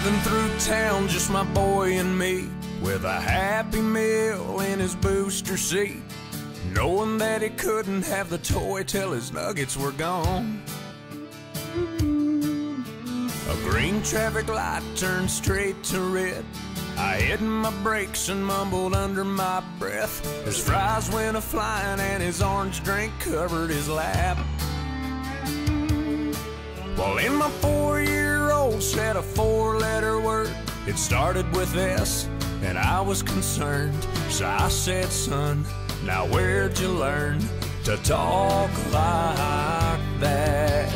Driving through town, just my boy and me, with a Happy Meal in his booster seat, knowing that he couldn't have the toy till his nuggets were gone. A green traffic light turned straight to red. I hit my brakes and mumbled under my breath. His fries went a-flying and his orange drink covered his lap. Well, in my 4-year-old said a 4-letter word. It started with S, and I was concerned. So I said, son, now where'd you learn to talk like that?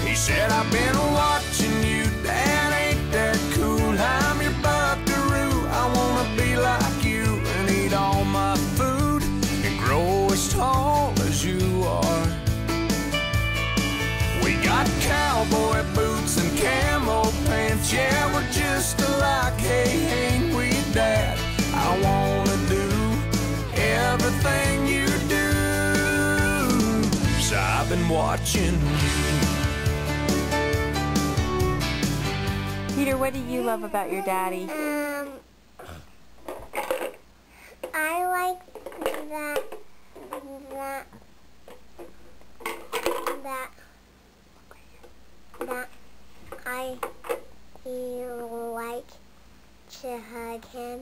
He said, I've been watching you, Dad, ain't that cool? I'm your buckaroo, I wanna be like you and eat all my food and grow as tall as you are. We got cowboy boots and camo pants, yeah, we're just alike, hey, ain't we, Dad? I wanna do everything you do, so I've been watching you. Peter, what do you love about your daddy? I like that I like to hug him.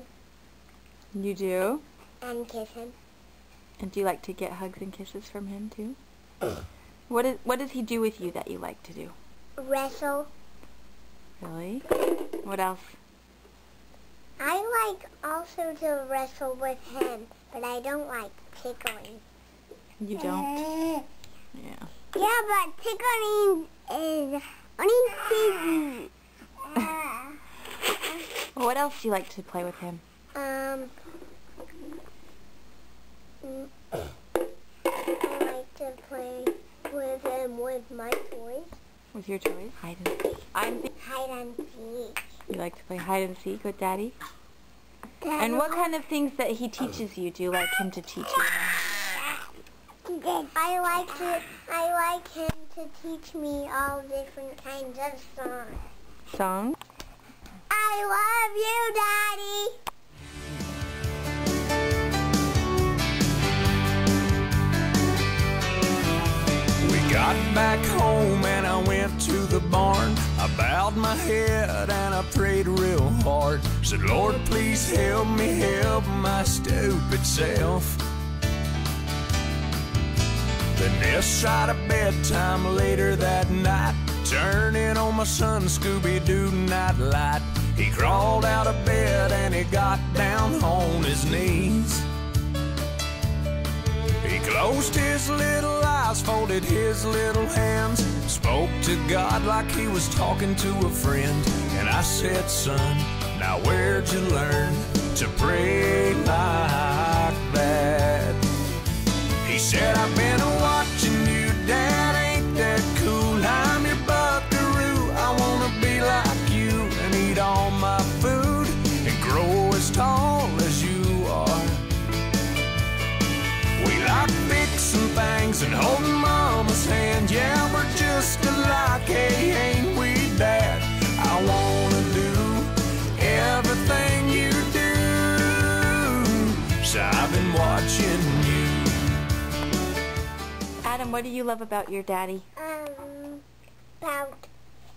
You do? And kiss him. And do you like to get hugs and kisses from him too? What does he do with you that you like to do? Wrestle. Really? What else? I like also to wrestle with him, but I don't like tickling. You don't? Yeah. Yeah, but tickling is only his. What else do you like to play with him? I like to play with him with my toys. With your toys? Hide and seek. Hide and seek. You like to play hide and seek with Daddy? And what kind of things that he teaches you do you like him to teach you? I like him to teach me all different kinds of songs. Songs? I love you, Daddy. Got back home and I went to the barn. I bowed my head and I prayed real hard. Said, Lord, please help me help my stupid self. Then this side of bedtime later that night, turning on my son Scooby-Doo nightlight. He crawled out of bed and he got down on his knees. He closed his little eyes, folded his little hands, spoke to God like he was talking to a friend. And I said, son, now where'd you learn to pray like that? He said, I've been watching you, Dad, ain't that cool? I'm your buckaroo, I wanna be like you and eat all my food and grow as tall as you are. We like fixing things and holding Mama's hand. Yeah, we're just alike, hey, ain't we, Dad? I wanna do everything you do, so I've been watching you. Adam, what do you love about your daddy? About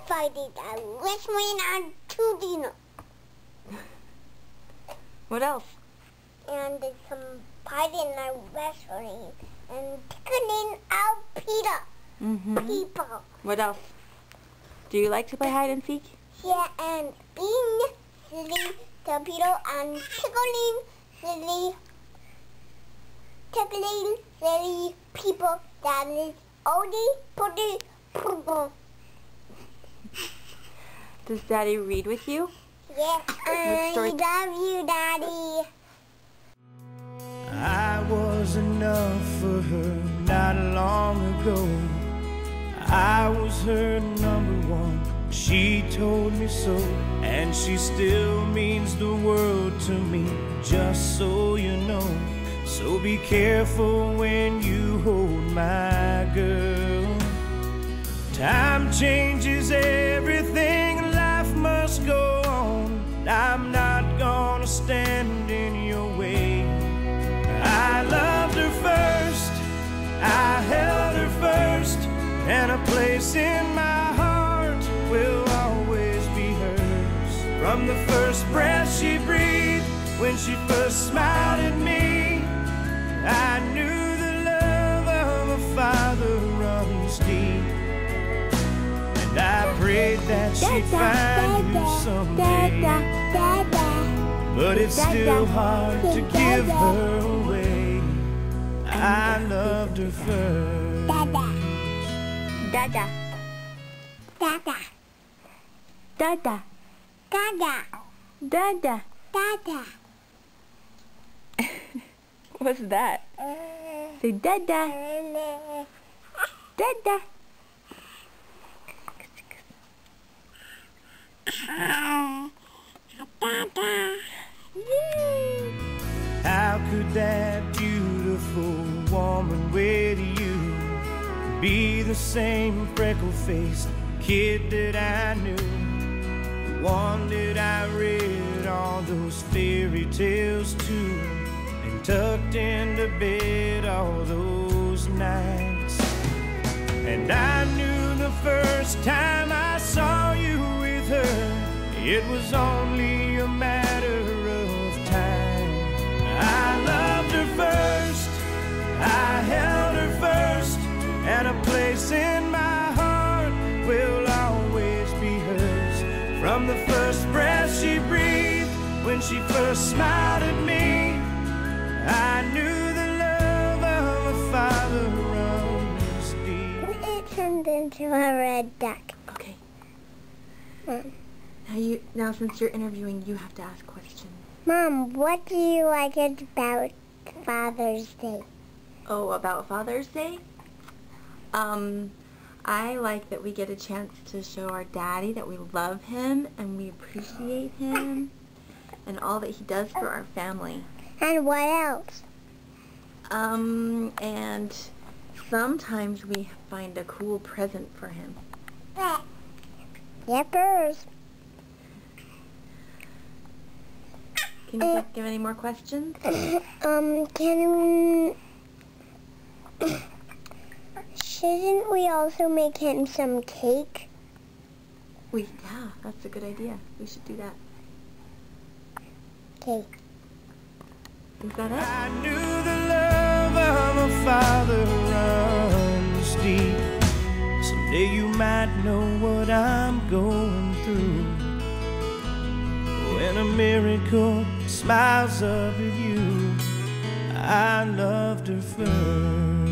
fighting and wrestling and shooting. What else? And some fighting and wrestling and tickling out people. What else? Do you like to play hide and seek? Yeah, and being silly to Peter and tickling silly people that is only pretty people. Does Daddy read with you? Yeah, I love you, Daddy. I was enough for her not long ago. I was her number one, she told me so. And she still means the world to me, just so you know. So be careful when you hold my girl. Time changes everything, life must place in my heart will always be hers. From the first breath she breathed, when she first smiled at me, I knew the love of a father runs deep. And I prayed that she'd find you someday, but it's still hard to give her away. I loved her first. Dada. Dada. Dada. Dada. Dada. Dada. Dada. What's that? Say dada. Dada. Yay! How could that beautiful woman with you be the same freckle-faced kid that I knew? The one that I read all those fairy tales to and tucked into bed all those nights. And I knew the first time I saw you with her, it was only a matter of time. I loved her first, I held her first, and a place in my heart will always be hers. From the first breath she breathed, when she first smiled at me, I knew the love of a father runs deep. It turned into a red duck. Okay. Now since you're interviewing, you have to ask questions. Mom, what do you like about Father's Day? Oh, about Father's Day? I like that we get a chance to show our daddy that we love him and we appreciate him and all that he does for our family. And what else? And sometimes we find a cool present for him. Yippers. Can you give any more questions? Shouldn't we also make him some cake? Yeah, that's a good idea. We should do that. Cake. Is that it? I knew the love of a father runs deep. Someday you might know what I'm going through. When a miracle smiles up at you, I loved her first.